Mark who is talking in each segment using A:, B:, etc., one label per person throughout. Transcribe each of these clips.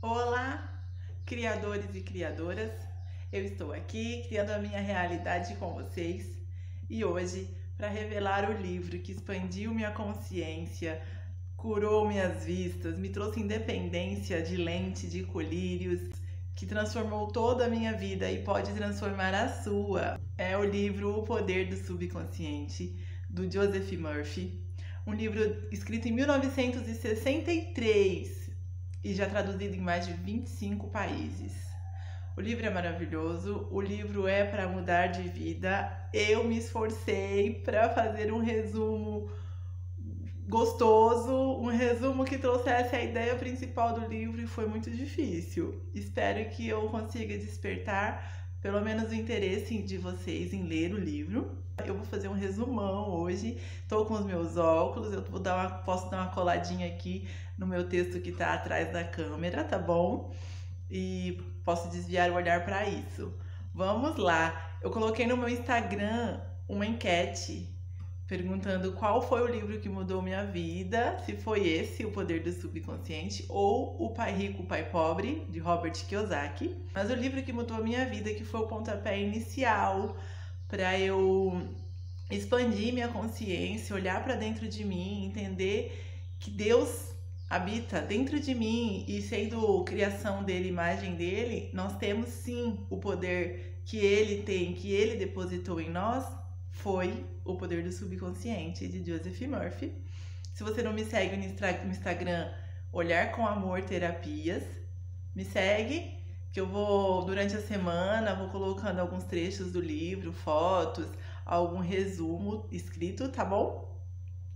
A: Olá, criadores e criadoras! Eu estou aqui criando a minha realidade com vocês e hoje para revelar o livro que expandiu minha consciência, curou minhas vistas, me trouxe independência de lente, de colírios, que transformou toda a minha vida e pode transformar a sua. É o livro O Poder do Subconsciente, do Joseph Murphy, um livro escrito em 1963 e já traduzido em mais de 25 países. O livro é maravilhoso, o livro é para mudar de vida. Eu me esforcei para fazer um resumo gostoso, um resumo que trouxesse a ideia principal do livro e foi muito difícil. Espero que eu consiga despertar pelo menos o interesse de vocês em ler o livro. Eu vou fazer um resumão hoje, estou com os meus óculos, eu posso dar uma coladinha aqui no meu texto que está atrás da câmera, tá bom? E posso desviar o olhar para isso. Vamos lá! Eu coloquei no meu Instagram uma enquete perguntando qual foi o livro que mudou minha vida, se foi esse, O Poder do Subconsciente, ou O Pai Rico, o Pai Pobre, de Robert Kiyosaki. Mas o livro que mudou a minha vida, que foi o pontapé inicial para eu expandir minha consciência, olhar para dentro de mim, entender que Deus habita dentro de mim e sendo criação dele, imagem dele, nós temos sim o poder que ele tem, que ele depositou em nós, foi O Poder do Subconsciente, de Joseph Murphy. Se você não me segue no Instagram, Olhar com Amor Terapias, me segue, que eu vou, durante a semana, vou colocando alguns trechos do livro, fotos, algum resumo escrito, tá bom?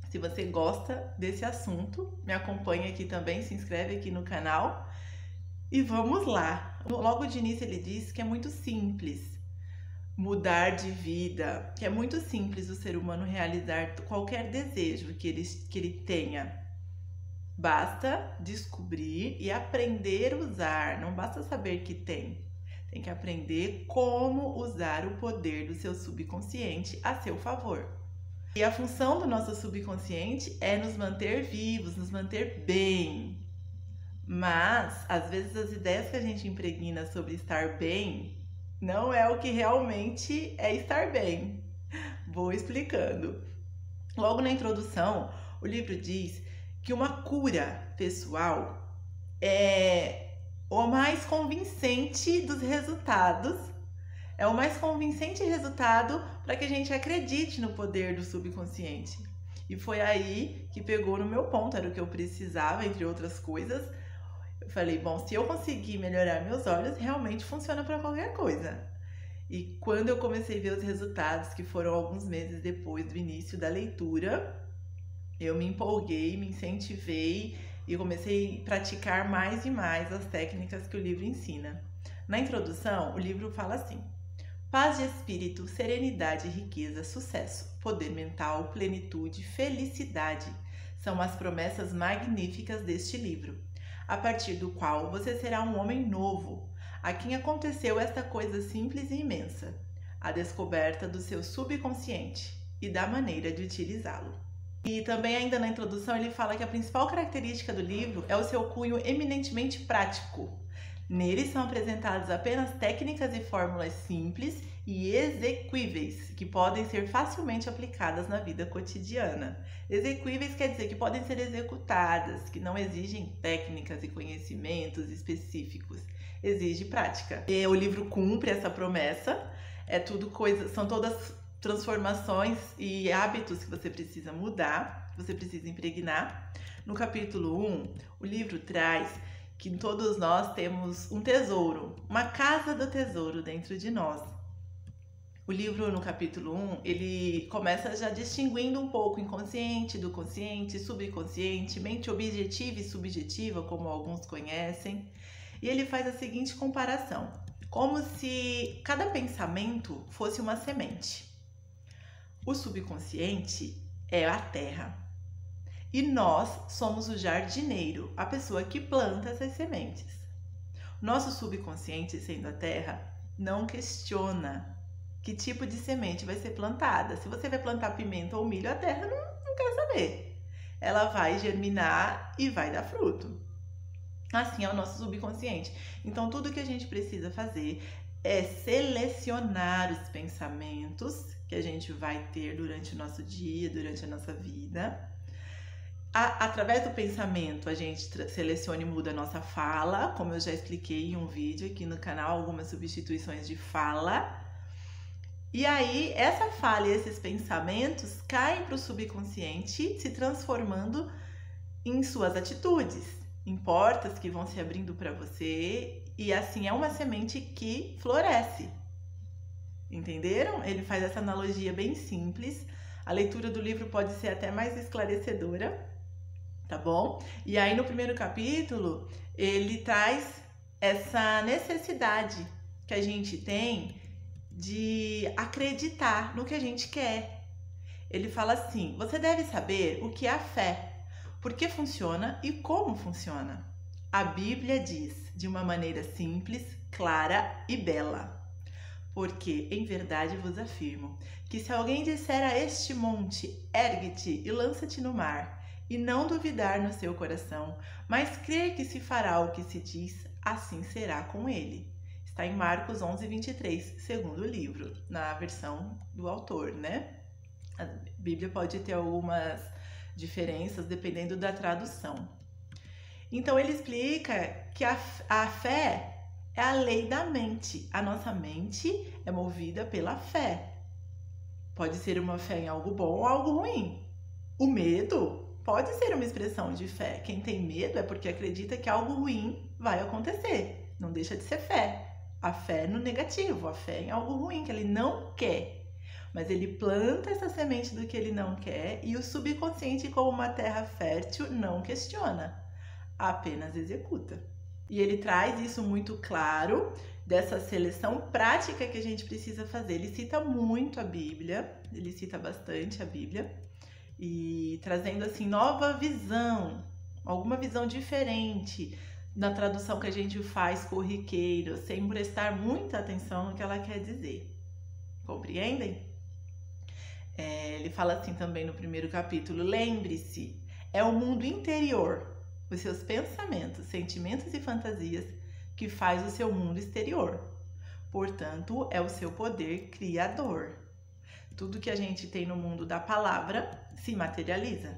A: Se você gosta desse assunto, me acompanha aqui também, se inscreve aqui no canal e vamos lá. Logo de início ele diz que é muito simples mudar de vida, que é muito simples o ser humano realizar qualquer desejo que ele tenha. Basta descobrir e aprender a usar, não basta saber que tem que aprender como usar o poder do seu subconsciente a seu favor. E a função do nosso subconsciente é nos manter vivos, nos manter bem. Mas, às vezes, as ideias que a gente impregna sobre estar bem não é o que realmente é estar bem. Vou explicando. Logo na introdução, o livro diz que uma cura pessoal é o mais convincente dos resultados. É o mais convincente resultado para que a gente acredite no poder do subconsciente. E foi aí que pegou no meu ponto, era o que eu precisava, entre outras coisas. Eu falei, bom, se eu conseguir melhorar meus olhos, realmente funciona para qualquer coisa. E quando eu comecei a ver os resultados, que foram alguns meses depois do início da leitura, eu me empolguei, me incentivei e comecei a praticar mais e mais as técnicas que o livro ensina. Na introdução, o livro fala assim: paz de espírito, serenidade, riqueza, sucesso, poder mental, plenitude, felicidade são as promessas magníficas deste livro, a partir do qual você será um homem novo, a quem aconteceu esta coisa simples e imensa, a descoberta do seu subconsciente e da maneira de utilizá-lo. E também ainda na introdução ele fala que a principal característica do livro é o seu cunho eminentemente prático. Nele são apresentadas apenas técnicas e fórmulas simples e exequíveis, que podem ser facilmente aplicadas na vida cotidiana. Exequíveis quer dizer que podem ser executadas, que não exigem técnicas e conhecimentos específicos, exige prática. E o livro cumpre essa promessa, são todas transformações e hábitos que você precisa mudar, que você precisa impregnar. No capítulo 1, o livro traz que todos nós temos um tesouro, uma casa do tesouro dentro de nós. O livro, no capítulo 1, ele começa já distinguindo um pouco o inconsciente do consciente, subconsciente, mente objetiva e subjetiva, como alguns conhecem. E ele faz a seguinte comparação, como se cada pensamento fosse uma semente. O subconsciente é a terra. E nós somos o jardineiro, a pessoa que planta essas sementes. Nosso subconsciente, sendo a terra, não questiona que tipo de semente vai ser plantada. Se você vai plantar pimenta ou milho, a terra não quer saber. Ela vai germinar e vai dar fruto. assim é o nosso subconsciente. Então, tudo que a gente precisa fazer é selecionar os pensamentos que a gente vai ter durante o nosso dia, durante a nossa vida. Através do pensamento, a gente seleciona e muda a nossa fala, como eu já expliquei em um vídeo aqui no canal, algumas substituições de fala. E aí, essa fala e esses pensamentos caem para o subconsciente, se transformando em suas atitudes, em portas que vão se abrindo para você, e assim é uma semente que floresce. Entenderam? Ele faz essa analogia bem simples. A leitura do livro pode ser até mais esclarecedora, tá bom? E aí no primeiro capítulo, ele traz essa necessidade que a gente tem de acreditar no que a gente quer. Ele fala assim: você deve saber o que é a fé, por que funciona e como funciona. A Bíblia diz de uma maneira simples, clara e bela. Porque, em verdade vos afirmo, que se alguém disser a este monte, ergue-te e lança-te no mar, e não duvidar no seu coração, mas crer que se fará o que se diz, assim será com ele. Está em Marcos 11:23, segundo livro, na versão do autor, né? A Bíblia pode ter algumas diferenças dependendo da tradução. Então ele explica que a fé é a lei da mente. A nossa mente é movida pela fé. Pode ser uma fé em algo bom ou algo ruim. O medo pode ser uma expressão de fé. Quem tem medo é porque acredita que algo ruim vai acontecer. Não deixa de ser fé. A fé no negativo, a fé em algo ruim que ele não quer. Mas ele planta essa semente do que ele não quer e o subconsciente, como uma terra fértil, não questiona, apenas executa. E ele traz isso muito claro, dessa seleção prática que a gente precisa fazer. Ele cita muito a Bíblia, ele cita bastante a Bíblia, e trazendo assim nova visão, alguma visão diferente na tradução que a gente faz corriqueiro, sem prestar muita atenção no que ela quer dizer. Compreendem? Ele fala assim também no primeiro capítulo: lembre-se, é o mundo interior, os seus pensamentos, sentimentos e fantasias que faz o seu mundo exterior. Portanto, é o seu poder criador. Tudo que a gente tem no mundo da palavra se materializa.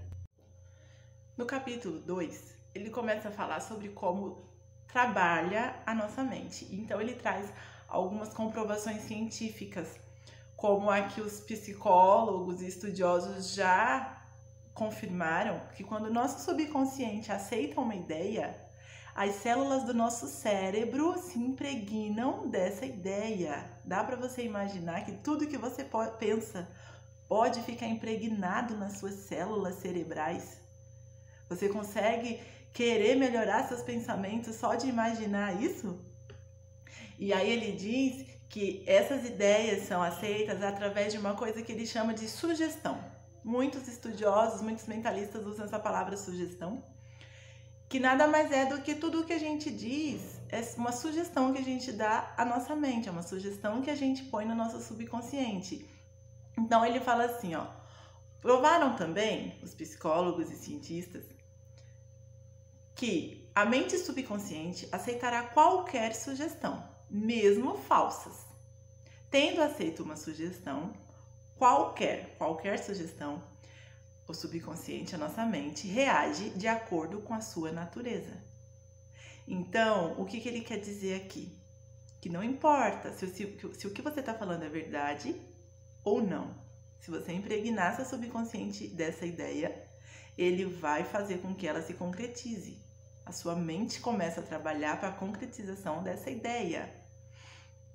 A: No capítulo 2, ele começa a falar sobre como trabalha a nossa mente. Então ele traz algumas comprovações científicas, como a que os psicólogos e estudiosos já confirmaram, que quando o nosso subconsciente aceita uma ideia, as células do nosso cérebro se impregnam dessa ideia. Dá para você imaginar que tudo que você pensa pode ficar impregnado nas suas células cerebrais? Você consegue querer melhorar seus pensamentos só de imaginar isso? E aí ele diz que essas ideias são aceitas através de uma coisa que ele chama de sugestão. Muitos estudiosos, muitos mentalistas usam essa palavra sugestão, que nada mais é do que tudo o que a gente diz, é uma sugestão que a gente dá à nossa mente, é uma sugestão que a gente põe no nosso subconsciente. Então ele fala assim, ó: provaram também os psicólogos e cientistas que a mente subconsciente aceitará qualquer sugestão, mesmo falsas. Tendo aceito uma sugestão, qualquer sugestão, o subconsciente, a nossa mente, reage de acordo com a sua natureza. Então, o que ele quer dizer aqui? Que não importa se o que você está falando é verdade ou não. Se você impregnar seu subconsciente dessa ideia, ele vai fazer com que ela se concretize. A sua mente começa a trabalhar para a concretização dessa ideia.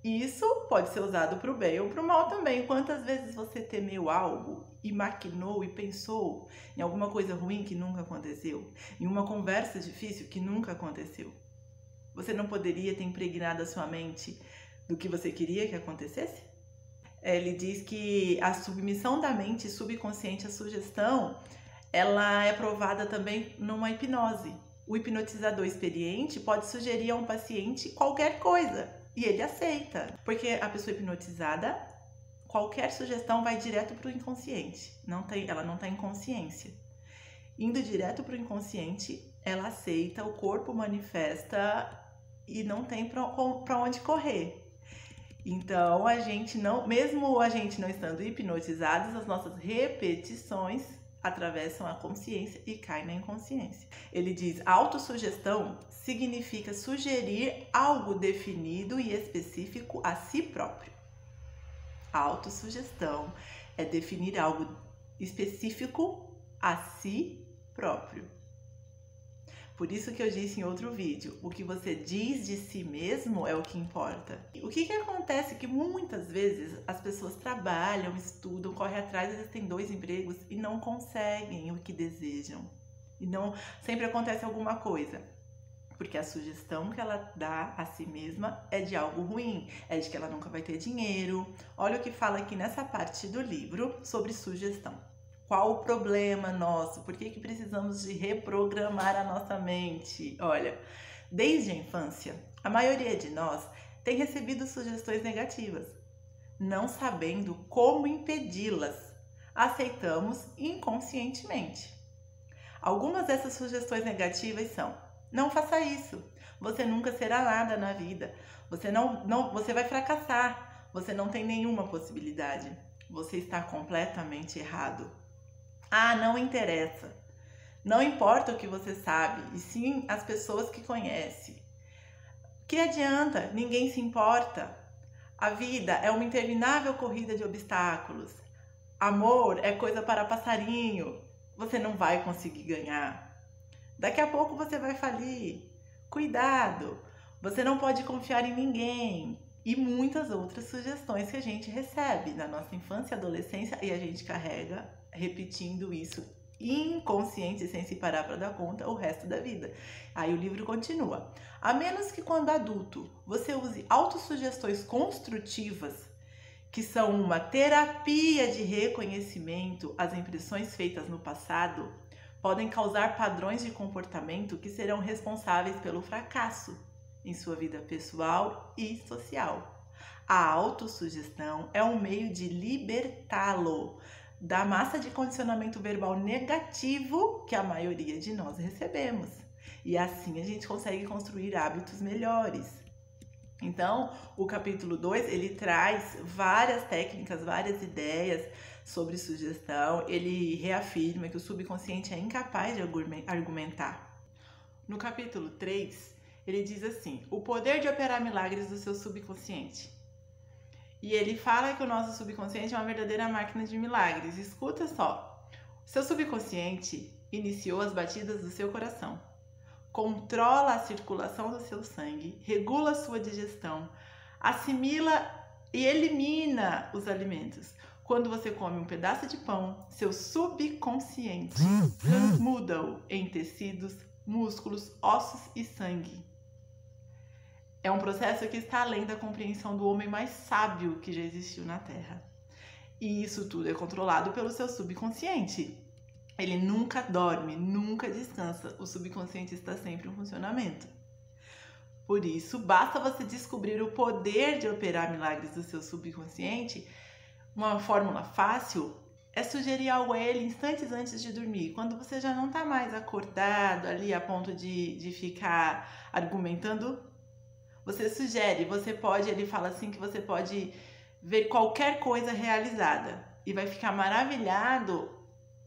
A: Isso pode ser usado para o bem ou para o mal também. Quantas vezes você temeu algo e maquinou e pensou em alguma coisa ruim que nunca aconteceu? Em uma conversa difícil que nunca aconteceu? Você não poderia ter impregnado a sua mente do que você queria que acontecesse? Ele diz que a submissão da mente subconsciente à sugestão, ela é provada também numa hipnose. O hipnotizador experiente pode sugerir a um paciente qualquer coisa e ele aceita, porque a pessoa hipnotizada, qualquer sugestão vai direto para o inconsciente, ela não está em consciência. Indo direto para o inconsciente, ela aceita, o corpo manifesta e não tem para onde correr. Então, mesmo a gente não estando hipnotizados, as nossas repetições atravessam a consciência e caem na inconsciência. Ele diz: autossugestão significa sugerir algo definido e específico a si próprio. A autossugestão é definir algo específico a si próprio. Por isso que eu disse em outro vídeo, o que você diz de si mesmo é o que importa. O que acontece que muitas vezes as pessoas trabalham, estudam, correm atrás, às vezes têm 2 empregos e não conseguem o que desejam. E não sempre acontece alguma coisa. Porque a sugestão que ela dá a si mesma é de algo ruim, é de que ela nunca vai ter dinheiro. Olha o que fala aqui nessa parte do livro sobre sugestão. Qual o problema nosso? Por que precisamos de reprogramar a nossa mente? Olha, desde a infância, a maioria de nós tem recebido sugestões negativas. Não sabendo como impedi-las, aceitamos inconscientemente. Algumas dessas sugestões negativas são: não faça isso, você nunca será nada na vida, você vai fracassar, você não tem nenhuma possibilidade, você está completamente errado. Ah, não interessa. Não importa o que você sabe, e sim as pessoas que conhece. Que adianta? Ninguém se importa. A vida é uma interminável corrida de obstáculos. Amor é coisa para passarinho. Você não vai conseguir ganhar. Daqui a pouco você vai falir. Cuidado! Você não pode confiar em ninguém. E muitas outras sugestões que a gente recebe na nossa infância e adolescência e a gente carrega repetindo isso inconsciente, sem se parar para dar conta, o resto da vida. Aí o livro continua: a menos que quando adulto você use autossugestões construtivas, que são uma terapia de reconhecimento às impressões feitas no passado, podem causar padrões de comportamento que serão responsáveis pelo fracasso em sua vida pessoal e social. A autossugestão é um meio de libertá-lo da massa de condicionamento verbal negativo que a maioria de nós recebemos. E assim a gente consegue construir hábitos melhores. Então, o capítulo 2, ele traz várias técnicas, várias ideias sobre sugestão. Ele reafirma que o subconsciente é incapaz de argumentar. No capítulo 3, ele diz assim: o poder de operar milagres do seu subconsciente. E ele fala que o nosso subconsciente é uma verdadeira máquina de milagres. Escuta só. Seu subconsciente iniciou as batidas do seu coração, controla a circulação do seu sangue, regula a sua digestão, assimila e elimina os alimentos. Quando você come um pedaço de pão, seu subconsciente transmuda-o em tecidos, músculos, ossos e sangue. É um processo que está além da compreensão do homem mais sábio que já existiu na Terra. E isso tudo é controlado pelo seu subconsciente. Ele nunca dorme, nunca descansa. O subconsciente está sempre em funcionamento. Por isso, basta você descobrir o poder de operar milagres do seu subconsciente. Uma fórmula fácil é sugerir algo a ele instantes antes de dormir, quando você já não está mais acordado ali a ponto de ficar argumentando. Você sugere, ele fala assim que você pode ver qualquer coisa realizada e vai ficar maravilhado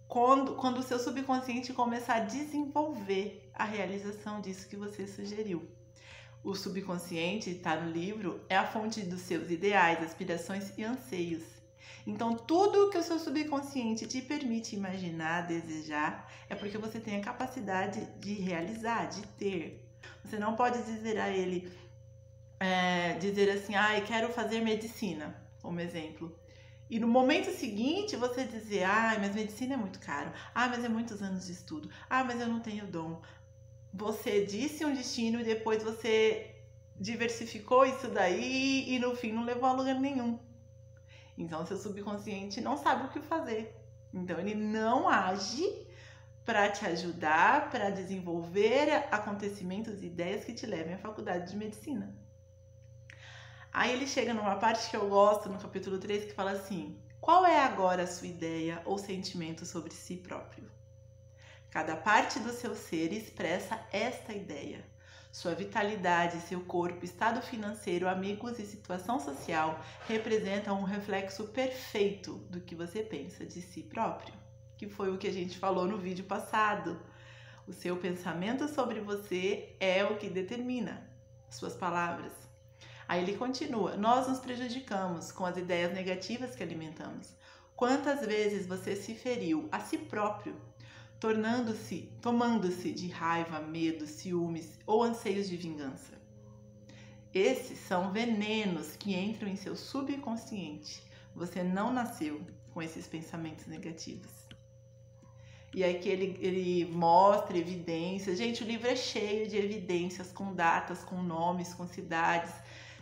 A: quando o seu subconsciente começar a desenvolver a realização disso que você sugeriu. O subconsciente, está no livro, é a fonte dos seus ideais, aspirações e anseios. Então, tudo que o seu subconsciente te permite imaginar, desejar, é porque você tem a capacidade de realizar, de ter. Você não pode dizer a ele, dizer assim, eu quero fazer medicina, como exemplo. E no momento seguinte você dizer, mas medicina é muito caro, mas é muitos anos de estudo, mas eu não tenho dom. Você disse um destino e depois você diversificou isso daí e no fim não levou a lugar nenhum. Então seu subconsciente não sabe o que fazer. Então ele não age para te ajudar, para desenvolver acontecimentos e ideias que te levem à faculdade de medicina. Aí ele chega numa parte que eu gosto, no capítulo 3, que fala assim: qual é agora a sua ideia ou sentimento sobre si próprio? Cada parte do seu ser expressa esta ideia. Sua vitalidade, seu corpo, estado financeiro, amigos e situação social representam um reflexo perfeito do que você pensa de si próprio, que foi o que a gente falou no vídeo passado. O seu pensamento sobre você é o que determina suas palavras. Aí ele continua: nós nos prejudicamos com as ideias negativas que alimentamos. Quantas vezes você se feriu a si próprio, tomando-se de raiva, medo, ciúmes ou anseios de vingança? Esses são venenos que entram em seu subconsciente. Você não nasceu com esses pensamentos negativos. E aí que ele mostra evidências. Gente, o livro é cheio de evidências, com datas, com nomes, com cidades,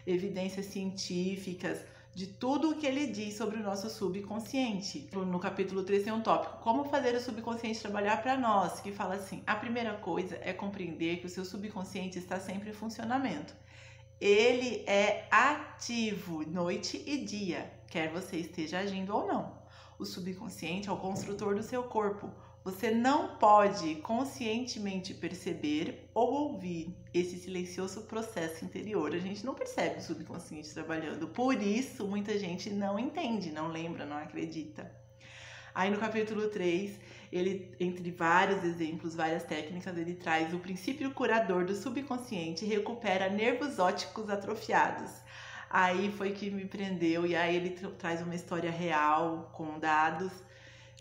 A: evidências científicas, de tudo o que ele diz sobre o nosso subconsciente. No capítulo 3 tem um tópico: como fazer o subconsciente trabalhar para nós, que fala assim: a primeira coisa é compreender que o seu subconsciente está sempre em funcionamento. Ele é ativo noite e dia, quer você esteja agindo ou não. O subconsciente é o construtor do seu corpo. Você não pode conscientemente perceber ou ouvir esse silencioso processo interior. A gente não percebe o subconsciente trabalhando. Por isso, muita gente não entende, não lembra, não acredita. Aí no capítulo 3, ele, entre vários exemplos, várias técnicas, ele traz o princípio curador do subconsciente e recupera nervos ópticos atrofiados. Aí foi que me prendeu, e aí ele traz uma história real, com dados,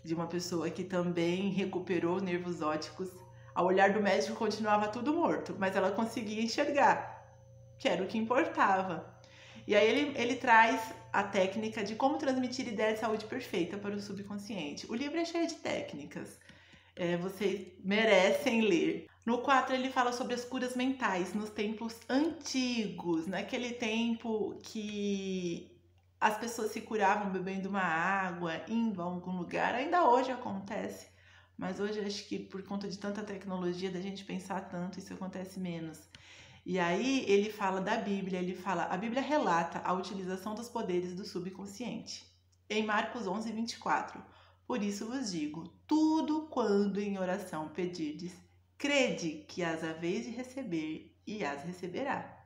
A: de uma pessoa que também recuperou nervos ópticos. Ao olhar do médico continuava tudo morto, mas ela conseguia enxergar, que era o que importava. E aí ele traz a técnica de como transmitir ideia de saúde perfeita para o subconsciente. O livro é cheio de técnicas, vocês merecem ler. No 4 ele fala sobre as curas mentais nos tempos antigos, naquele tempo que as pessoas se curavam bebendo uma água, indo a algum lugar. Ainda hoje acontece, mas hoje acho que por conta de tanta tecnologia, da gente pensar tanto, isso acontece menos. E aí ele fala da Bíblia, a Bíblia relata a utilização dos poderes do subconsciente. Em Marcos 11, 24, por isso vos digo, tudo quando em oração pedirdes, crede que as haveis de receber e as receberá.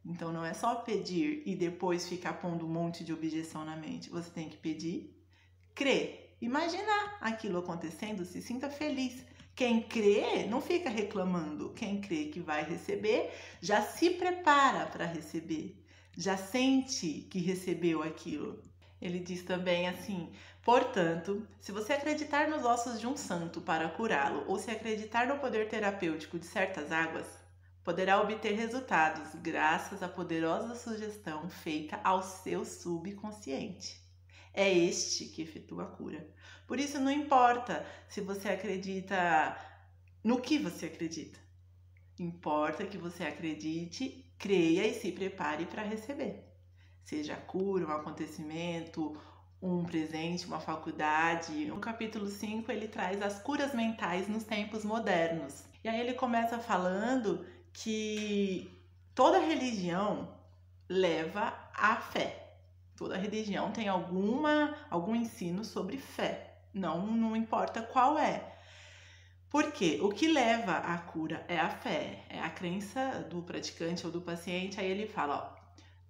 A: Então não é só pedir e depois ficar pondo um monte de objeção na mente. Você tem que pedir, crer, imaginar aquilo acontecendo, se sinta feliz. Quem crê não fica reclamando. Quem crê que vai receber já se prepara para receber, já sente que recebeu aquilo. Ele diz também assim: portanto, se você acreditar nos ossos de um santo para curá-lo, ou se acreditar no poder terapêutico de certas águas, poderá obter resultados graças à poderosa sugestão feita ao seu subconsciente. É este que efetua a cura. Por isso não importa se você acredita no que você acredita. Importa que você acredite, creia e se prepare para receber. Seja a cura, um acontecimento, um presente, uma faculdade. No capítulo 5 ele traz as curas mentais nos tempos modernos. E aí ele começa falando que toda religião leva à fé. Toda religião tem algum ensino sobre fé. Não importa qual é. Porque o que leva à cura é a fé, é a crença do praticante ou do paciente. Aí ele fala,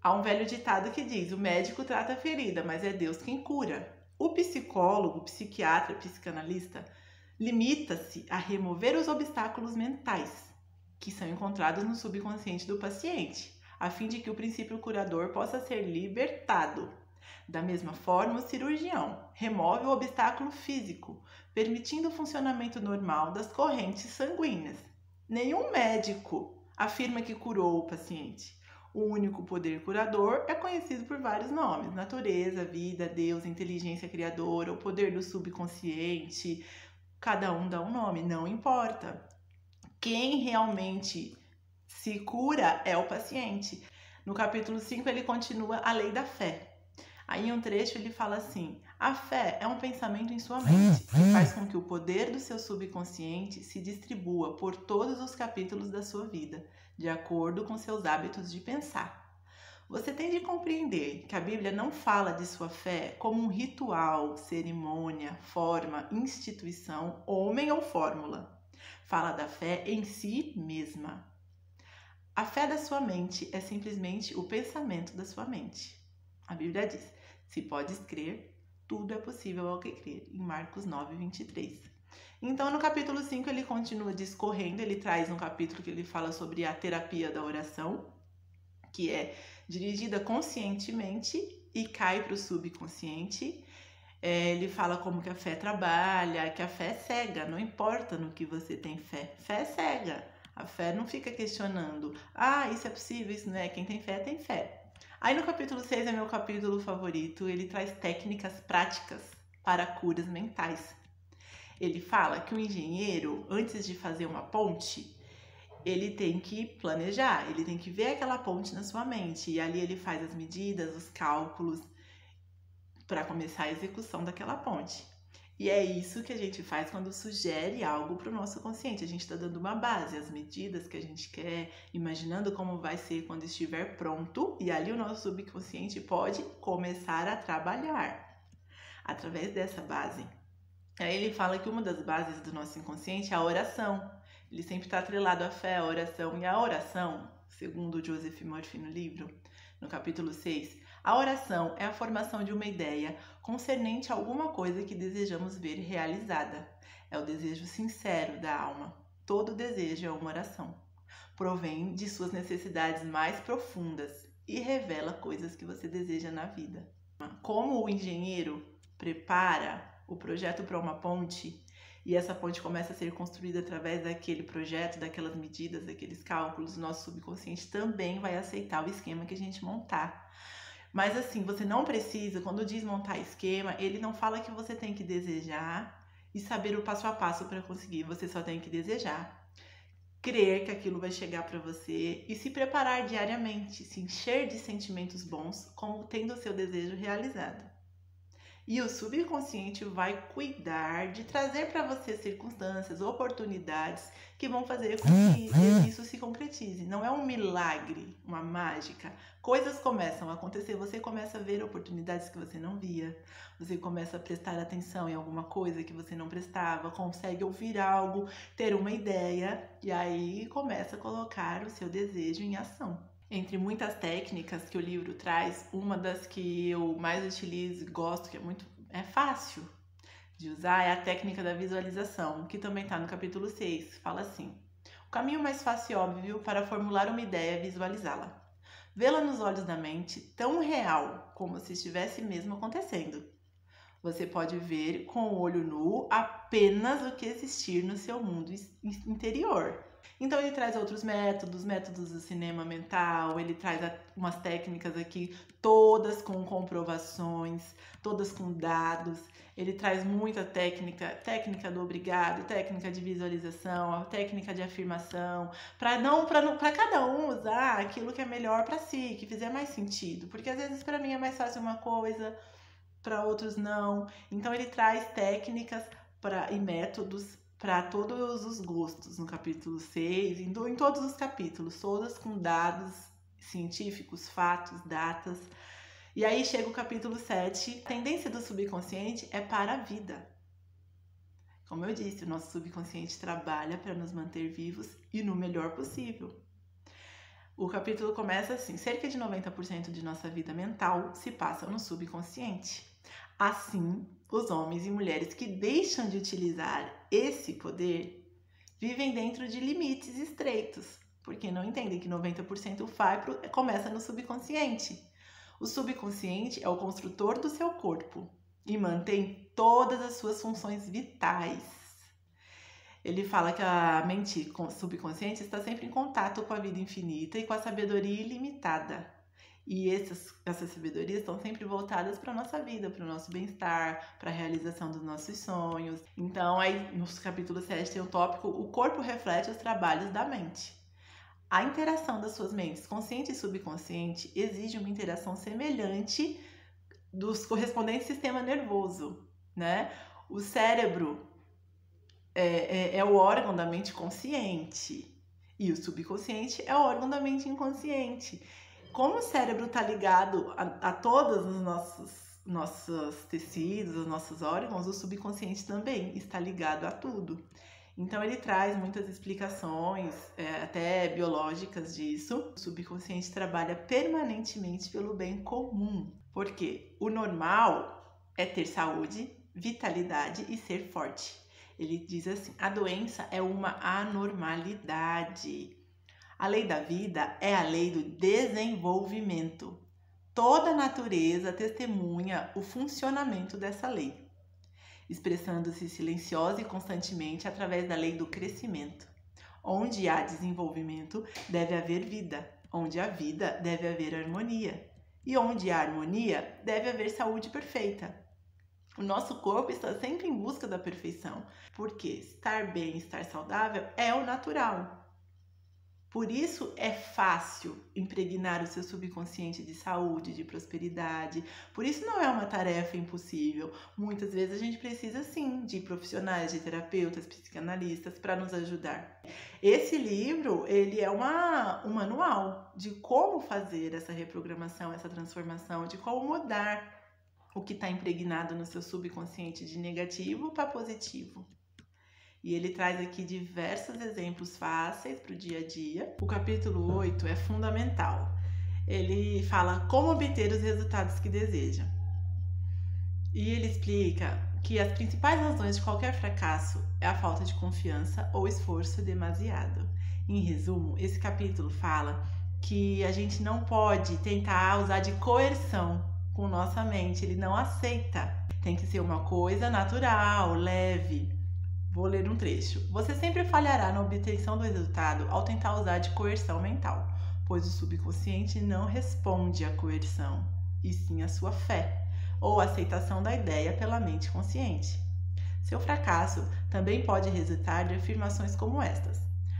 A: há um velho ditado que diz: o médico trata a ferida, mas é Deus quem cura. O psicólogo, o psiquiatra, o psicanalista limita-se a remover os obstáculos mentais que são encontrados no subconsciente do paciente, a fim de que o princípio curador possa ser libertado. Da mesma forma, o cirurgião remove o obstáculo físico, permitindo o funcionamento normal das correntes sanguíneas. Nenhum médico afirma que curou o paciente. O único poder curador é conhecido por vários nomes: natureza, vida, Deus, inteligência criadora, o poder do subconsciente. Cada um dá um nome, não importa. Quem realmente se cura é o paciente. No capítulo 5 ele continua a lei da fé. Aí em um trecho ele fala assim: a fé é um pensamento em sua mente, que faz com que o poder do seu subconsciente se distribua por todos os capítulos da sua vida, de acordo com seus hábitos de pensar. Você tem de compreender que a Bíblia não fala de sua fé como um ritual, cerimônia, forma, instituição, homem ou fórmula. Fala da fé em si mesma. A fé da sua mente é simplesmente o pensamento da sua mente. A Bíblia diz: se podes crer, tudo é possível ao que crer, em Marcos 9, 23. Então, no capítulo 5, ele continua discorrendo, ele traz um capítulo que ele fala sobre a terapia da oração, que é dirigida conscientemente e cai para o subconsciente. Ele fala como que a fé trabalha, que a fé é cega, não importa no que você tem fé. Fé é cega. A fé não fica questionando, isso é possível, isso não é. Quem tem fé, tem fé. Aí no capítulo 6 é meu capítulo favorito, ele traz técnicas práticas para curas mentais. Ele fala que o engenheiro, antes de fazer uma ponte, ele tem que planejar, ele tem que ver aquela ponte na sua mente. E ali ele faz as medidas, os cálculos para começar a execução daquela ponte. E é isso que a gente faz quando sugere algo para o nosso consciente. A gente está dando uma base, as medidas que a gente quer, imaginando como vai ser quando estiver pronto. E ali o nosso subconsciente pode começar a trabalhar através dessa base. Aí ele fala que uma das bases do nosso inconsciente é a oração. Ele sempre está atrelado à fé, à oração. E a oração, segundo o Joseph Murphy no livro, no capítulo 6, a oração é a formação de uma ideia concernente a alguma coisa que desejamos ver realizada. É o desejo sincero da alma. Todo desejo é uma oração. Provém de suas necessidades mais profundas e revela coisas que você deseja na vida. Como o engenheiro prepara o projeto para uma ponte e essa ponte começa a ser construída através daquele projeto, daquelas medidas, daqueles cálculos, o nosso subconsciente também vai aceitar o esquema que a gente montar. Mas assim, você não precisa, quando diz montar esquema, ele não fala que você tem que desejar e saber o passo a passo para conseguir. Você só tem que desejar, crer que aquilo vai chegar para você e se preparar diariamente, se encher de sentimentos bons, como tendo o seu desejo realizado. E o subconsciente vai cuidar de trazer para você circunstâncias, oportunidades que vão fazer com que isso se concretize. Não é um milagre, uma mágica. Coisas começam a acontecer, você começa a ver oportunidades que você não via. Você começa a prestar atenção em alguma coisa que você não prestava, consegue ouvir algo, ter uma ideia e aí começa a colocar o seu desejo em ação. Entre muitas técnicas que o livro traz, uma das que eu mais utilizo e gosto, que é fácil de usar, é a técnica da visualização, que também está no capítulo 6. Fala assim: o caminho mais fácil e óbvio para formular uma ideia é visualizá-la. Vê-la nos olhos da mente, tão real como se estivesse mesmo acontecendo. Você pode ver com o olho nu apenas o que existir no seu mundo interior. Então ele traz outros métodos do cinema mental, ele traz umas técnicas aqui, todas com comprovações, todas com dados. Ele traz muita técnica do obrigado, técnica de visualização, a técnica de afirmação, para cada um usar aquilo que é melhor para si, que fizer mais sentido. Porque às vezes para mim é mais fácil uma coisa, para outros não. Então ele traz técnicas e métodos para todos os gostos no capítulo 6, em todos os capítulos, todas com dados científicos, fatos, datas. E aí chega o capítulo 7, a tendência do subconsciente é para a vida. Como eu disse, o nosso subconsciente trabalha para nos manter vivos e no melhor possível. O capítulo começa assim: cerca de 90% de nossa vida mental se passa no subconsciente. Assim, os homens e mulheres que deixam de utilizar esse poder vivem dentro de limites estreitos, porque não entendem que 90% começa no subconsciente. O subconsciente é o construtor do seu corpo e mantém todas as suas funções vitais. Ele fala que a mente subconsciente está sempre em contato com a vida infinita e com a sabedoria ilimitada. E essas sabedorias estão sempre voltadas para a nossa vida, para o nosso bem-estar, para a realização dos nossos sonhos. Então, aí no capítulo 7 tem o tópico: o corpo reflete os trabalhos da mente. A interação das suas mentes consciente e subconsciente exige uma interação semelhante dos correspondentes sistema nervoso, né? O cérebro é o órgão da mente consciente e o subconsciente é o órgão da mente inconsciente. Como o cérebro está ligado a todos os nossos tecidos, os nossos órgãos, o subconsciente também está ligado a tudo. Então ele traz muitas explicações, até biológicas disso. O subconsciente trabalha permanentemente pelo bem comum, porque o normal é ter saúde, vitalidade e ser forte. Ele diz assim: a doença é uma anormalidade. A lei da vida é a lei do desenvolvimento. Toda a natureza testemunha o funcionamento dessa lei, expressando-se silenciosa e constantemente através da lei do crescimento. Onde há desenvolvimento, deve haver vida. Onde há vida, deve haver harmonia. E onde há harmonia, deve haver saúde perfeita. O nosso corpo está sempre em busca da perfeição, porque estar bem, estar saudável é o natural. Por isso é fácil impregnar o seu subconsciente de saúde, de prosperidade. Por isso não é uma tarefa impossível. Muitas vezes a gente precisa sim de profissionais, de terapeutas, psicanalistas para nos ajudar. Esse livro, ele é um manual de como fazer essa reprogramação, essa transformação, de como mudar o que está impregnado no seu subconsciente de negativo para positivo. E ele traz aqui diversos exemplos fáceis para o dia a dia. O capítulo 8 é fundamental. Ele fala como obter os resultados que deseja. E ele explica que as principais razões de qualquer fracasso é a falta de confiança ou esforço demasiado. Em resumo, esse capítulo fala que a gente não pode tentar usar de coerção com nossa mente. Ele não aceita. Tem que ser uma coisa natural, leve. Vou ler um trecho. Você sempre falhará na obtenção do resultado ao tentar usar de coerção mental, pois o subconsciente não responde à coerção, e sim à sua fé, ou aceitação da ideia pela mente consciente. Seu fracasso também pode resultar de afirmações como estas: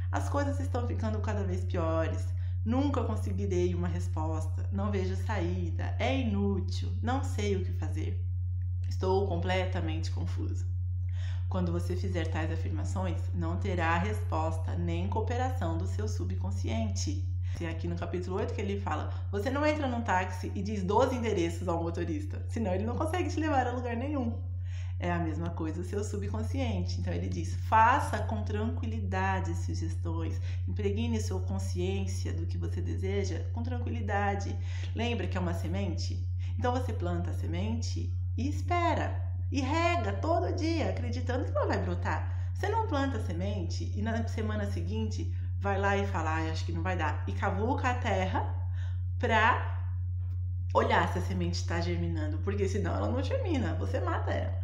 A: as coisas estão ficando cada vez piores, nunca conseguirei uma resposta, não vejo saída, é inútil, não sei o que fazer, estou completamente confuso. Quando você fizer tais afirmações, não terá resposta nem cooperação do seu subconsciente. Tem aqui no capítulo 8 que ele fala: você não entra num táxi e diz 12 endereços ao motorista, senão ele não consegue te levar a lugar nenhum. É a mesma coisa o seu subconsciente. Então ele diz: faça com tranquilidade sugestões, impregne sua consciência do que você deseja com tranquilidade. Lembra que é uma semente? Então você planta a semente e espera. E rega todo dia, acreditando que ela vai brotar. Você não planta a semente e na semana seguinte vai lá e fala: acho que não vai dar. E cavuca a terra para olhar se a semente está germinando. Porque senão ela não germina, você mata ela.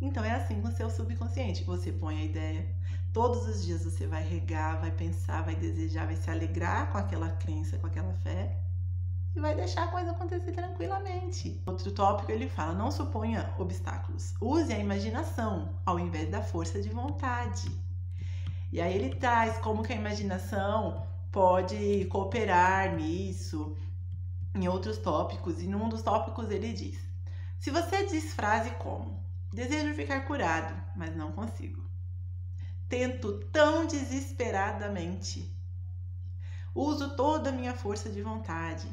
A: Então é assim com o seu subconsciente. Você põe a ideia. Todos os dias você vai regar, vai pensar, vai desejar, vai se alegrar com aquela crença, com aquela fé. E vai deixar a coisa acontecer tranquilamente. Outro tópico ele fala: não suponha obstáculos. Use a imaginação ao invés da força de vontade. E aí ele traz como que a imaginação pode cooperar nisso, em outros tópicos. E num dos tópicos ele diz: se você diz frase como: desejo ficar curado, mas não consigo. Tento tão desesperadamente. Uso toda a minha força de vontade.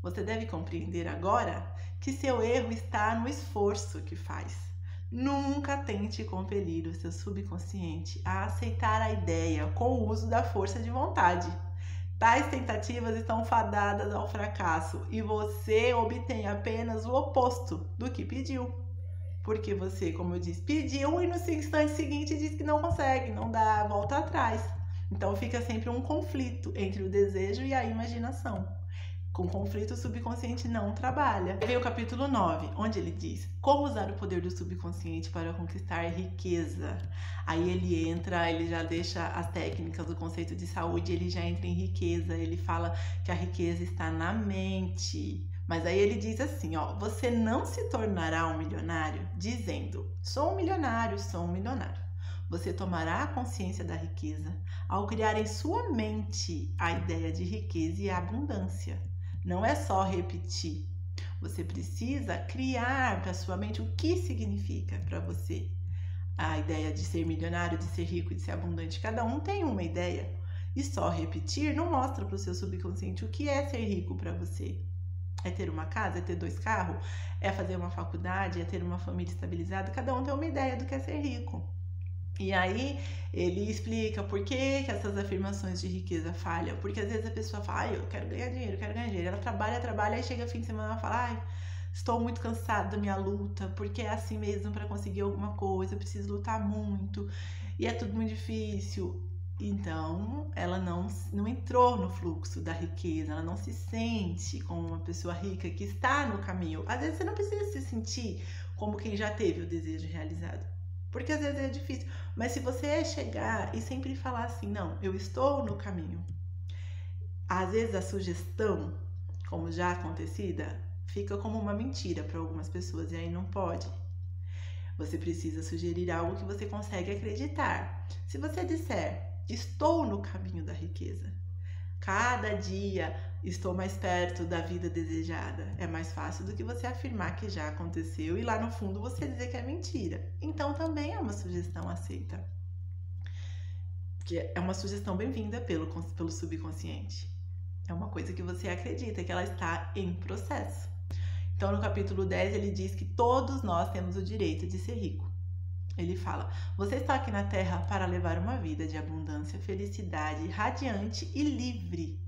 A: Você deve compreender agora que seu erro está no esforço que faz. Nunca tente compelir o seu subconsciente a aceitar a ideia com o uso da força de vontade. Tais tentativas estão fadadas ao fracasso e você obtém apenas o oposto do que pediu. Porque você, como eu disse, pediu e no instante seguinte diz que não consegue, não dá, volta atrás. Então fica sempre um conflito entre o desejo e a imaginação. Com conflito, o subconsciente não trabalha. Vem o capítulo 9, onde ele diz como usar o poder do subconsciente para conquistar riqueza. Aí ele entra, ele já deixa as técnicas, o conceito de saúde, ele já entra em riqueza. Ele fala que a riqueza está na mente. Mas aí ele diz assim, ó: você não se tornará um milionário dizendo: sou um milionário, sou um milionário. Você tomará a consciência da riqueza ao criar em sua mente a ideia de riqueza e abundância. Não é só repetir. Você precisa criar para sua mente o que significa para você a ideia de ser milionário, de ser rico, de ser abundante. Cada um tem uma ideia. E só repetir não mostra para o seu subconsciente o que é ser rico para você. É ter uma casa, é ter 2 carros, é fazer uma faculdade, é ter uma família estabilizada. Cada um tem uma ideia do que é ser rico. E aí ele explica por que essas afirmações de riqueza falham. Porque às vezes a pessoa fala, eu quero ganhar dinheiro, eu quero ganhar dinheiro. Ela trabalha, aí chega fim de semana e fala, estou muito cansada da minha luta, porque é assim mesmo para conseguir alguma coisa, eu preciso lutar muito, e é tudo muito difícil. Então, ela não entrou no fluxo da riqueza, ela não se sente como uma pessoa rica que está no caminho. Às vezes você não precisa se sentir como quem já teve o desejo realizado, porque às vezes é difícil. Mas se você chegar e sempre falar assim, não, eu estou no caminho. Às vezes a sugestão, como já acontecida, fica como uma mentira para algumas pessoas e aí não pode. Você precisa sugerir algo que você consegue acreditar. Se você disser, estou no caminho da riqueza, cada dia estou mais perto da vida desejada, é mais fácil do que você afirmar que já aconteceu e lá no fundo você dizer que é mentira. Então também é uma sugestão aceita, que é uma sugestão bem-vinda pelo subconsciente. É uma coisa que você acredita, que ela está em processo. Então no capítulo 10 ele diz que todos nós temos o direito de ser rico. Ele fala, você está aqui na Terra para levar uma vida de abundância, felicidade, radiante e livre.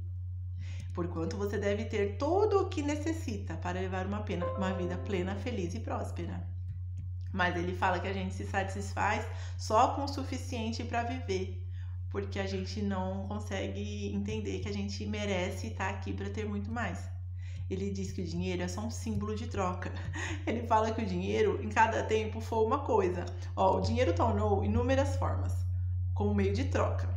A: Porquanto você deve ter tudo o que necessita para levar uma vida plena, feliz e próspera. Mas ele fala que a gente se satisfaz só com o suficiente para viver, porque a gente não consegue entender que a gente merece estar aqui para ter muito mais. Ele diz que o dinheiro é só um símbolo de troca. Ele fala que o dinheiro, em cada tempo, foi uma coisa. O dinheiro tornou inúmeras formas, como meio de troca.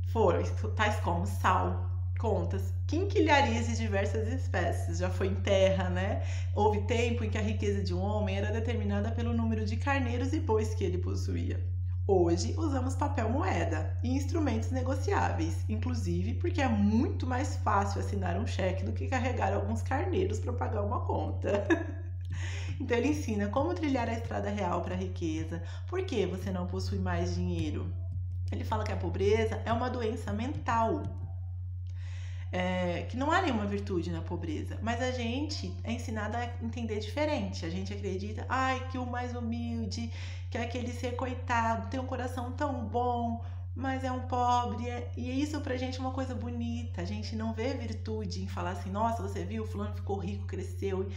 A: Foram tais como sal, contas, quinquilharias de diversas espécies. Já foi em terra, né? Houve tempo em que a riqueza de um homem era determinada pelo número de carneiros e bois que ele possuía. Hoje usamos papel moeda e instrumentos negociáveis, inclusive porque é muito mais fácil assinar um cheque do que carregar alguns carneiros para pagar uma conta. Então ele ensina como trilhar a estrada real para a riqueza. Por que você não possui mais dinheiro? Ele fala que a pobreza é uma doença mental. Que não há nenhuma virtude na pobreza, mas a gente é ensinado a entender diferente. A gente acredita, que o mais humilde, que é aquele ser coitado, tem um coração tão bom, mas é um pobre, e isso pra gente é uma coisa bonita. A gente não vê virtude em falar assim, nossa, você viu, fulano ficou rico, cresceu.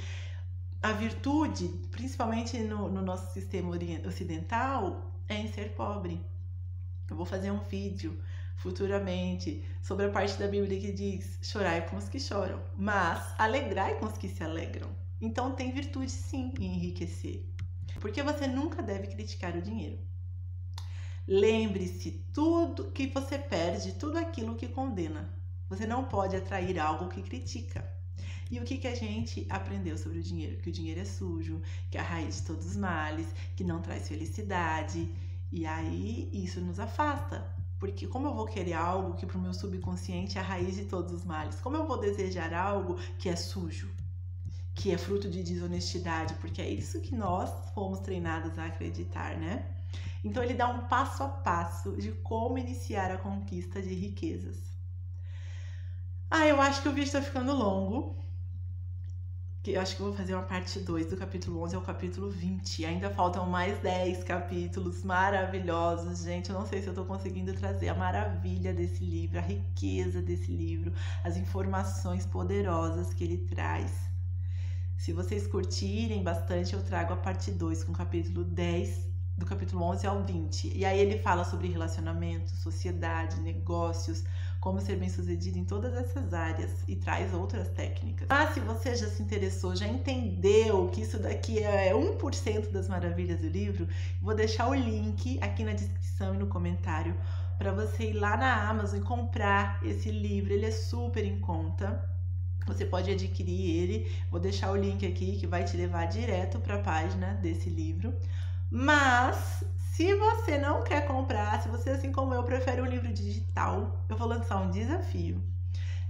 A: A virtude, principalmente no nosso sistema ocidental, é em ser pobre. Eu vou fazer um vídeo futuramente sobre a parte da Bíblia que diz, chorai com os que choram, mas alegrai com os que se alegram. Então tem virtude sim em enriquecer, porque você nunca deve criticar o dinheiro. Lembre-se, tudo que você perde, tudo aquilo que condena. Você não pode atrair algo que critica. E o que a gente aprendeu sobre o dinheiro? Que o dinheiro é sujo, que é a raiz de todos os males, que não traz felicidade. E aí isso nos afasta. Porque como eu vou querer algo que para o meu subconsciente é a raiz de todos os males? Como eu vou desejar algo que é sujo, que é fruto de desonestidade? Porque é isso que nós fomos treinados a acreditar, né? Então ele dá um passo a passo de como iniciar a conquista de riquezas. Eu acho que o vídeo está ficando longo. Eu acho que eu vou fazer uma parte 2 do capítulo 11 ao capítulo 20. Ainda faltam mais 10 capítulos maravilhosos, gente. Eu não sei se eu tô conseguindo trazer a maravilha desse livro, a riqueza desse livro, as informações poderosas que ele traz. Se vocês curtirem bastante, eu trago a parte 2 com o capítulo 10, do capítulo 11 ao 20. E aí ele fala sobre relacionamento, sociedade, negócios, como ser bem-sucedido em todas essas áreas e traz outras técnicas. Se você já se interessou, já entendeu que isso daqui é 1% das maravilhas do livro, vou deixar o link aqui na descrição e no comentário para você ir lá na Amazon e comprar esse livro. Ele é super em conta. Você pode adquirir ele. Vou deixar o link aqui que vai te levar direto para a página desse livro. Mas se você não quer comprar, se você, assim como eu, prefere um livro digital, eu vou lançar um desafio.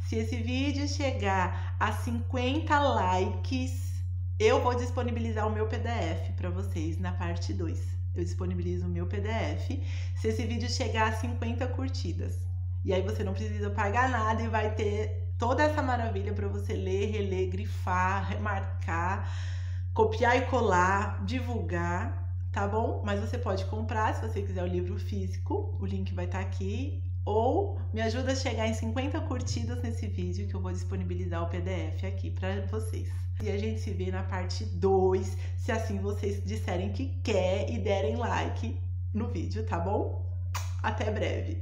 A: Se esse vídeo chegar a 50 likes, eu vou disponibilizar o meu PDF para vocês na parte 2. Eu disponibilizo o meu PDF se esse vídeo chegar a 50 curtidas. E aí você não precisa pagar nada e vai ter toda essa maravilha para você ler, reler, grifar, remarcar, copiar e colar, divulgar, tá bom? Mas você pode comprar, se você quiser, o livro físico, o link vai estar aqui, ou me ajuda a chegar em 50 curtidas nesse vídeo que eu vou disponibilizar o PDF aqui para vocês. E a gente se vê na parte 2, se assim vocês disserem que quer e derem like no vídeo, tá bom? Até breve!